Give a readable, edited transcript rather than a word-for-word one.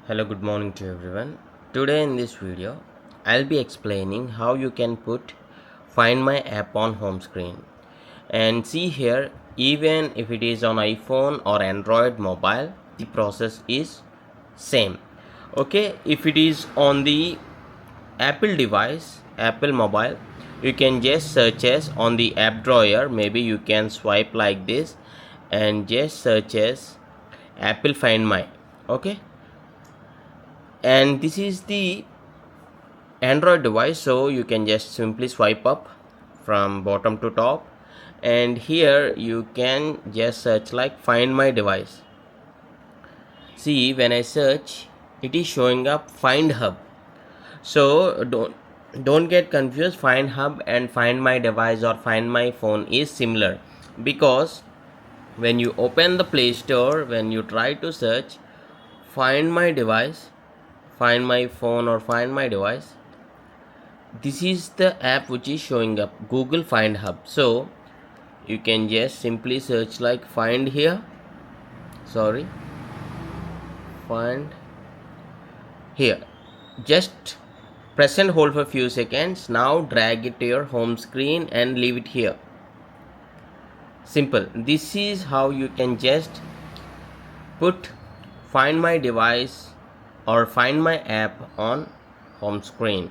Hello, good morning to everyone. Today in this video, I'll be explaining how you can put Find My app on home screen. And see here, even if it is on iPhone or Android mobile, the process is same. Okay, if it is on the Apple device, Apple mobile, you can just search as on the app drawer. Maybe you can swipe like this and just search as Apple Find My. Okay, and this is the Android device, so you can just simply swipe up from bottom to top, and here you can just search like Find My device. See, when I search, it is showing up Find Hub. So don't get confused. Find Hub and Find My device or Find My phone is similar, because when you open the Play Store, when you try to search Find My device, Find My phone or Find My device, this is the app which is showing up, Google Find Hub. So you can just simply search like find here, find here. Just press and hold for a few seconds. Now drag it to your home screen and leave it here. Simple. This is how you can just put Find My device or Find My app on home screen.